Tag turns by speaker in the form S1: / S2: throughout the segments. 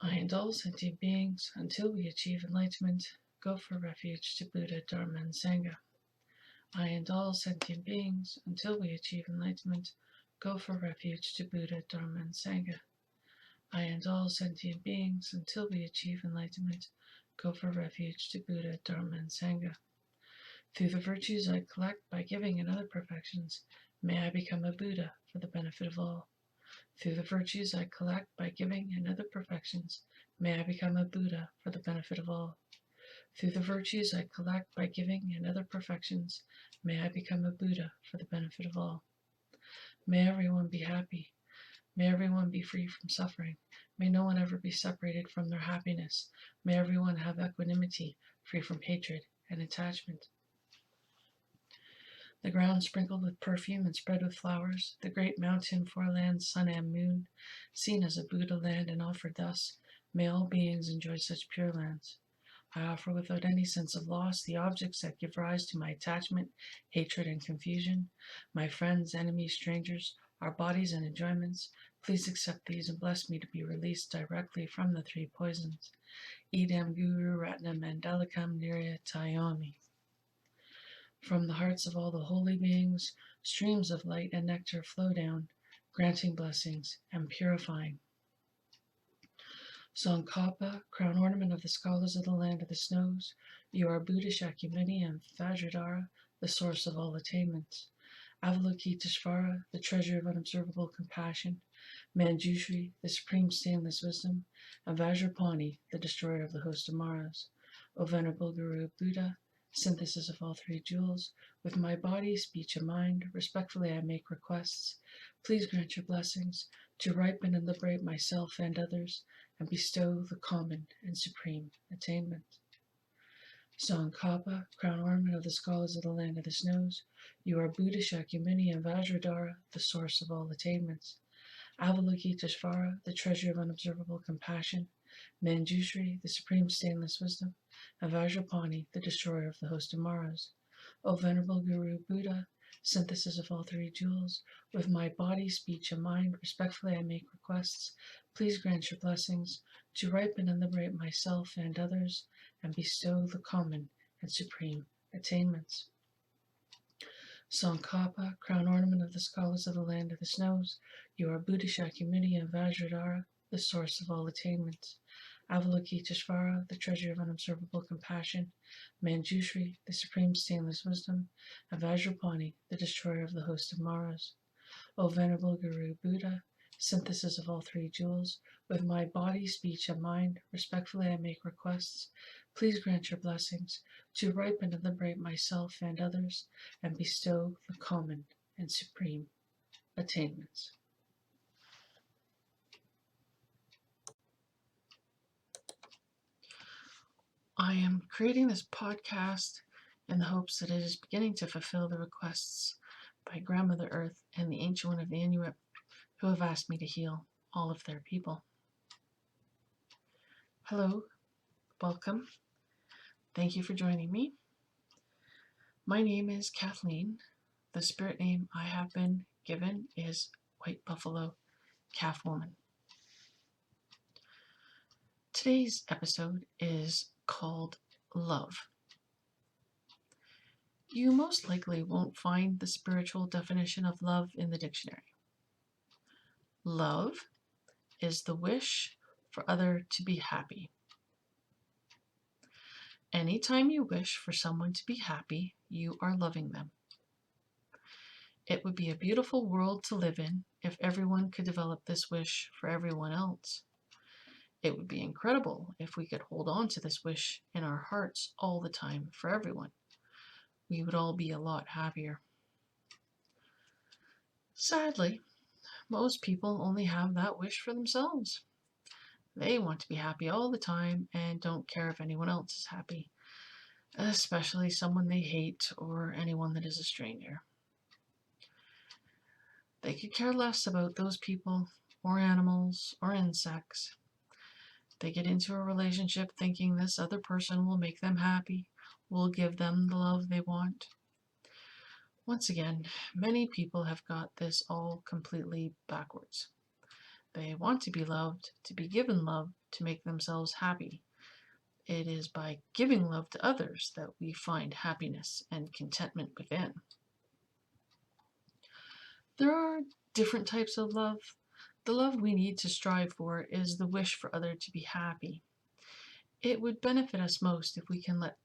S1: I and all sentient beings, until we achieve enlightenment, go for refuge to Buddha, Dharma, and Sangha. I and all sentient beings, until we achieve enlightenment, go for refuge to Buddha, Dharma, and Sangha. I and all sentient beings, until we achieve enlightenment, go for refuge to Buddha, Dharma, and Sangha. Through the virtues I collect by giving and other perfections, may I become a Buddha for the benefit of all. Through the virtues I collect by giving and other perfections, may I become a Buddha for the benefit of all. Through the virtues I collect by giving and other perfections, may I become a Buddha for the benefit of all. May everyone be happy. May everyone be free from suffering. May no one ever be separated from their happiness. May everyone have equanimity, free from hatred and attachment. The ground sprinkled with perfume and spread with flowers, the great mountain, four lands, sun and moon, seen as a Buddha land and offered thus, may all beings enjoy such pure lands. I offer without any sense of loss the objects that give rise to my attachment, hatred, and confusion, my friends, enemies, strangers, our bodies and enjoyments. Please accept these and bless me to be released directly from the three poisons. Idam Guru Ratnam Mandalikam Niryatayomi. From the hearts of all the holy beings, streams of light and nectar flow down, granting blessings and purifying. Tsongkhapa, crown ornament of the scholars of the land of the snows, you are Buddha Shakyamuni and Vajradhara, the source of all attainments. Avalokiteshvara, the treasure of unobservable compassion, Manjushri, the supreme stainless wisdom, and Vajrapani, the destroyer of the host of Maras. O Venerable Guru Buddha, synthesis of all three jewels, with my body, speech, and mind, respectfully I make requests. Please grant your blessings to ripen and liberate myself and others, and bestow the common and supreme attainment. Tsongkhapa, crown ornament of the scholars of the land of the snows, you are Buddha Shakyamuni and Vajradhara, the source of all attainments. Avalokiteshvara, the treasure of unobservable compassion, Manjushri, the supreme stainless wisdom, and Vajrapani, the destroyer of the host of Maras. O Venerable Guru Buddha, synthesis of all three jewels, with my body, speech, and mind, respectfully I make requests. Please grant your blessings to ripen and liberate myself and others, and bestow the common and supreme attainments. Tsongkhapa, crown ornament of the scholars of the land of the snows, you are Buddha Shakyamuni and Vajradhara, the source of all attainments. Avalokiteshvara, the treasure of unobservable compassion, Manjushri, the supreme stainless wisdom, and Vajrapani, the destroyer of the host of Maras. O Venerable Guru Buddha, synthesis of all three jewels, with my body, speech, and mind, respectfully I make requests. Please grant your blessings to ripen and liberate myself and others, and bestow the common and supreme attainments. I am creating this podcast in the hopes that it is beginning to fulfill the requests by Grandmother Earth and the Ancient One of the Inuit, who have asked me to heal all of their people. Hello, welcome. Thank you for joining me. My name is Kathleen. The spirit name I have been given is White Buffalo Calf Woman. Today's episode is called Love. You most likely won't find the spiritual definition of love in the dictionary. Love is the wish for other to be happy. Anytime you wish for someone to be happy, you are loving them. It would be a beautiful world to live in if everyone could develop this wish for everyone else. It would be incredible if we could hold on to this wish in our hearts all the time for everyone. We would all be a lot happier. Sadly, most people only have that wish for themselves. They want to be happy all the time and don't care if anyone else is happy, especially someone they hate or anyone that is a stranger. They could care less about those people or animals or insects. They get into a relationship thinking this other person will make them happy, will give them the love they want. Once again, many people have got this all completely backwards. They want to be loved, to be given love, to make themselves happy. It is by giving love to others that we find happiness and contentment within. There are different types of love. The love we need to strive for is the wish for others to be happy. It would benefit us most if we can let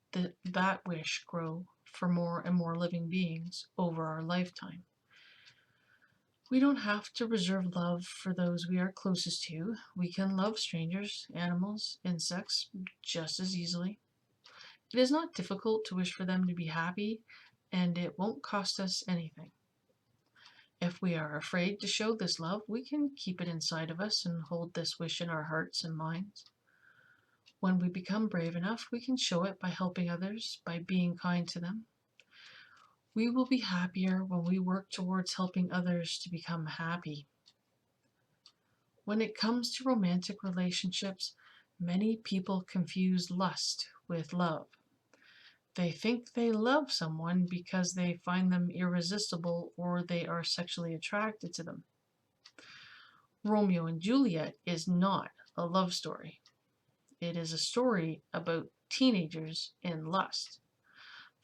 S1: that wish grow for more and more living beings over our lifetime. We don't have to reserve love for those we are closest to. We can love strangers, animals, insects just as easily. It is not difficult to wish for them to be happy, and it won't cost us anything. If we are afraid to show this love, we can keep it inside of us and hold this wish in our hearts and minds. When we become brave enough, we can show it by helping others, by being kind to them. We will be happier when we work towards helping others to become happy. When it comes to romantic relationships, many people confuse lust with love. They think they love someone because they find them irresistible or they are sexually attracted to them. Romeo and Juliet is not a love story. It is a story about teenagers in lust.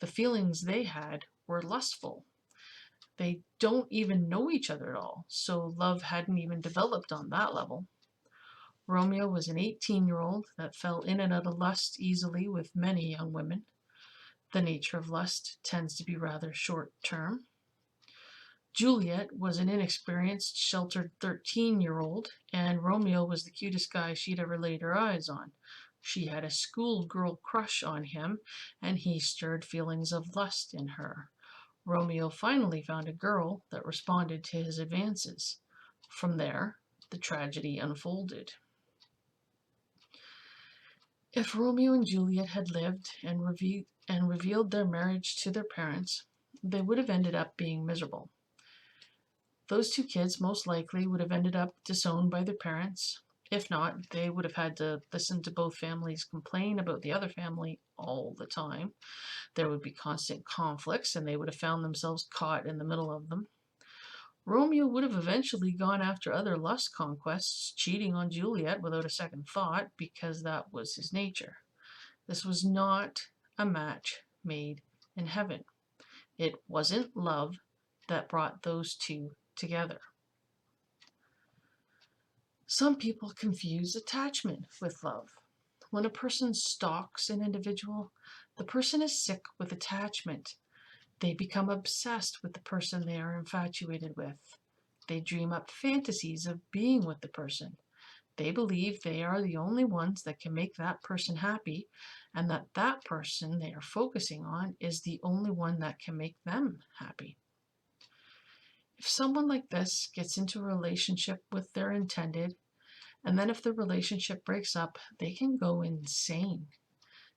S1: The feelings they had were lustful. They don't even know each other at all, so love hadn't even developed on that level. Romeo was an 18-year-old that fell in and out of lust easily with many young women. The nature of lust tends to be rather short-term. Juliet was an inexperienced, sheltered 13-year-old, and Romeo was the cutest guy she'd ever laid her eyes on. She had a schoolgirl crush on him, and he stirred feelings of lust in her. Romeo finally found a girl that responded to his advances. From there, the tragedy unfolded. If Romeo and Juliet had lived and revealed their marriage to their parents, they would have ended up being miserable. Those two kids most likely would have ended up disowned by their parents. If not, they would have had to listen to both families complain about the other family all the time. There would be constant conflicts, and they would have found themselves caught in the middle of them. Romeo would have eventually gone after other lust conquests, cheating on Juliet without a second thought, because that was his nature. This was not a match made in heaven. It wasn't love that brought those two together. Some people confuse attachment with love. When a person stalks an individual, the person is sick with attachment. They become obsessed with the person they are infatuated with. They dream up fantasies of being with the person. They believe they are the only ones that can make that person happy, and that person they are focusing on is the only one that can make them happy. If someone like this gets into a relationship with their intended, and then if the relationship breaks up, they can go insane.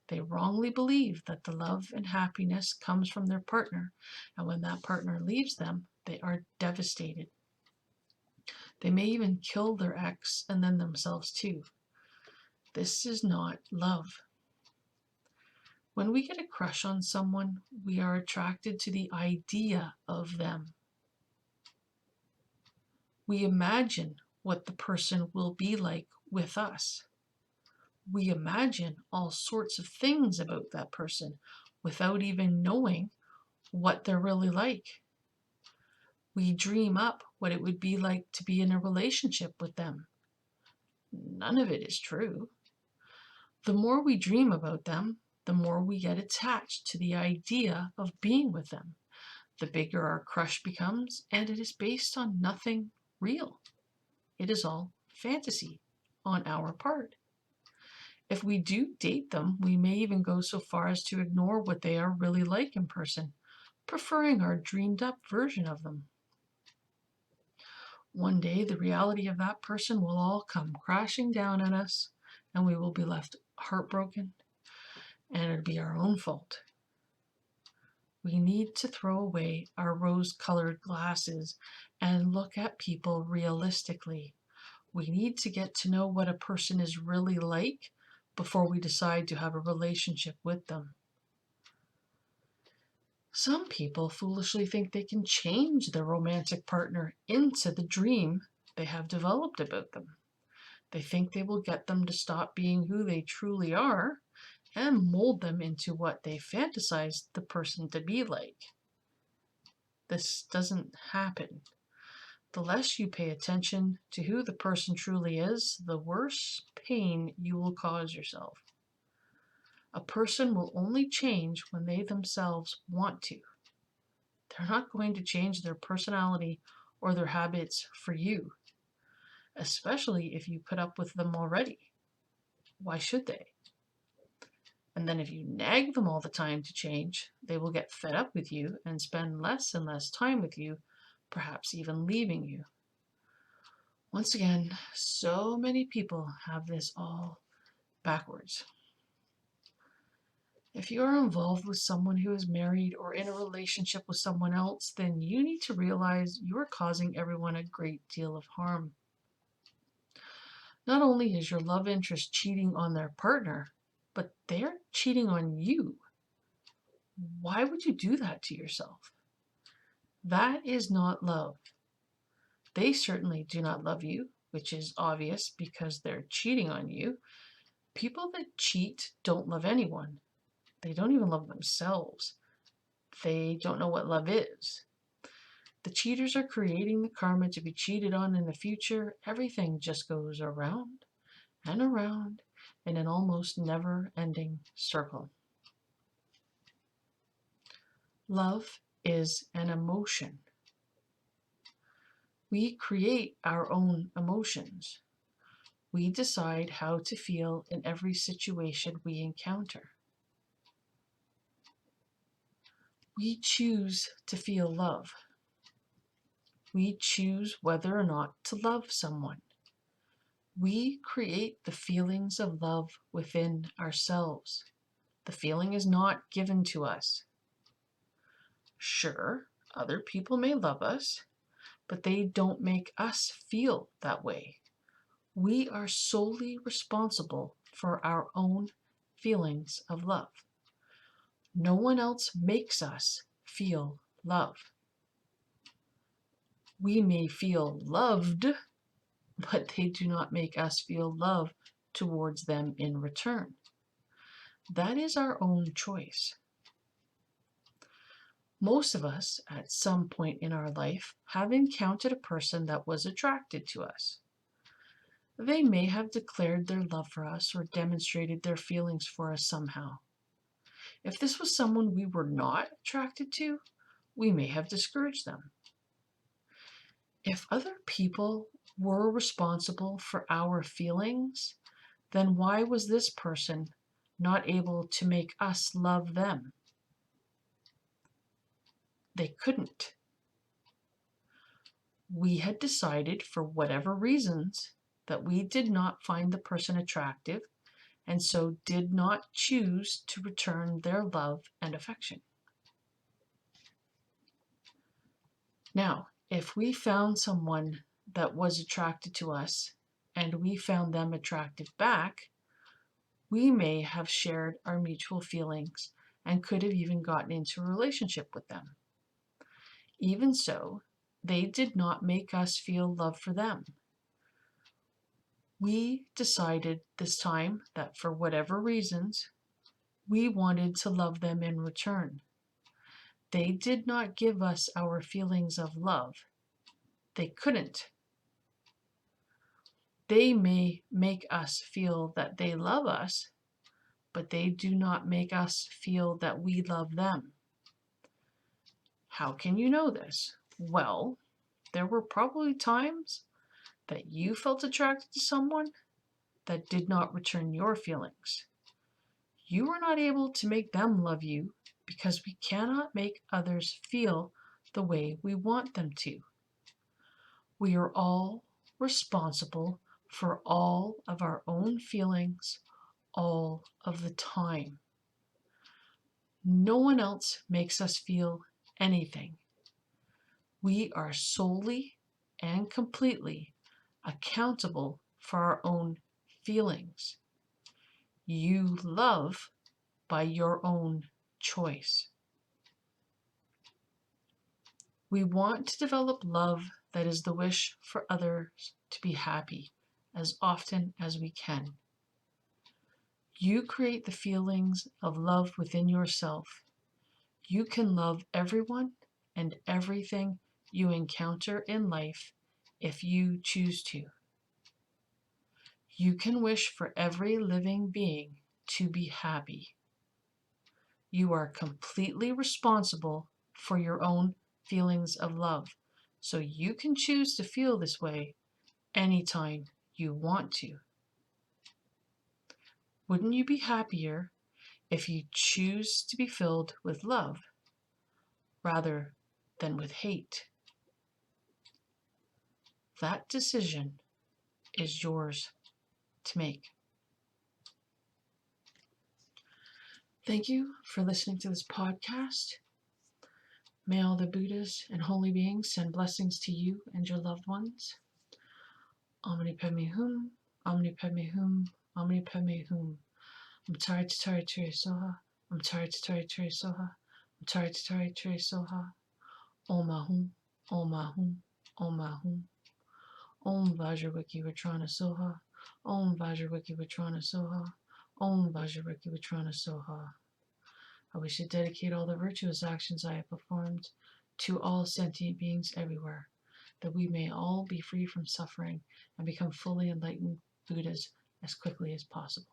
S1: They wrongly believe that the love and happiness comes from their partner, and when that partner leaves them, they are devastated. They may even kill their ex and then themselves too. This is not love. When we get a crush on someone, we are attracted to the idea of them. We imagine what the person will be like with us. We imagine all sorts of things about that person without even knowing what they're really like. We dream up what it would be like to be in a relationship with them. None of it is true. The more we dream about them, the more we get attached to the idea of being with them. The bigger our crush becomes, and it is based on nothing real. It is all fantasy on our part. If we do date them, we may even go so far as to ignore what they are really like in person, preferring our dreamed up version of them. One day, the reality of that person will all come crashing down on us, and we will be left heartbroken, and it'll be our own fault. We need to throw away our rose-colored glasses and look at people realistically. We need to get to know what a person is really like before we decide to have a relationship with them. Some people foolishly think they can change their romantic partner into the dream they have developed about them. They think they will get them to stop being who they truly are and mold them into what they fantasize the person to be like. This doesn't happen. The less you pay attention to who the person truly is, the worse pain you will cause yourself. A person will only change when they themselves want to. They're not going to change their personality or their habits for you, especially if you put up with them already. Why should they? And then if you nag them all the time to change, they will get fed up with you and spend less and less time with you, perhaps even leaving you. Once again, so many people have this all backwards. If you are involved with someone who is married or in a relationship with someone else, then you need to realize you are causing everyone a great deal of harm. Not only is your love interest cheating on their partner, but they're cheating on you. Why would you do that to yourself? That is not love. They certainly do not love you, which is obvious because they're cheating on you. People that cheat don't love anyone. They don't even love themselves. They don't know what love is. The cheaters are creating the karma to be cheated on in the future. Everything just goes around and around in an almost never-ending circle. Love is an emotion. We create our own emotions. We decide how to feel in every situation we encounter. We choose to feel love. We choose whether or not to love someone. We create the feelings of love within ourselves. The feeling is not given to us. Sure, other people may love us, but they don't make us feel that way. We are solely responsible for our own feelings of love. No one else makes us feel love. We may feel loved, but they do not make us feel love towards them in return. That is our own choice. Most of us, at some point in our life, have encountered a person that was attracted to us. They may have declared their love for us or demonstrated their feelings for us somehow. If this was someone we were not attracted to, we may have discouraged them. If other people were responsible for our feelings, then why was this person not able to make us love them? They couldn't. We had decided, for whatever reasons, that we did not find the person attractive and so did not choose to return their love and affection. Now, if we found someone that was attracted to us and we found them attractive back, we may have shared our mutual feelings and could have even gotten into a relationship with them. Even so, they did not make us feel love for them. We decided this time that for whatever reasons, we wanted to love them in return. They did not give us our feelings of love. They couldn't. They may make us feel that they love us, but they do not make us feel that we love them. How can you know this? Well, there were probably times that you felt attracted to someone that did not return your feelings. You were not able to make them love you because we cannot make others feel the way we want them to. We are all responsible for all of our own feelings all of the time. No one else makes us feel anything. We are solely and completely accountable for our own feelings. You love by your own choice. We want to develop love that is the wish for others to be happy as often as we can. You create the feelings of love within yourself. You can love everyone and everything you encounter in life if you choose to. You can wish for every living being to be happy. You are completely responsible for your own feelings of love, so you can choose to feel this way anytime you want to. Wouldn't you be happier if you choose to be filled with love rather than with hate? That decision is yours to make. Thank you for listening to this podcast. May all the Buddhas and holy beings send blessings to you and your loved ones. Omni Padme Hum, Omni Padme Hum, Omni Padme Hum. I'm tired to tired Tere Soha. I'm tired to tired Tere Soha. I'm tired to tired Tere Soha. Om Ahum, Om Ahum, Om Ahum. Om Vajraviki Vitrana Soha. Om Vajraviki Vitrana Soha. Om Vajraviki Vitrana Soha. I wish to dedicate all the virtuous actions I have performed to all sentient beings everywhere, that we may all be free from suffering and become fully enlightened Buddhas as quickly as possible.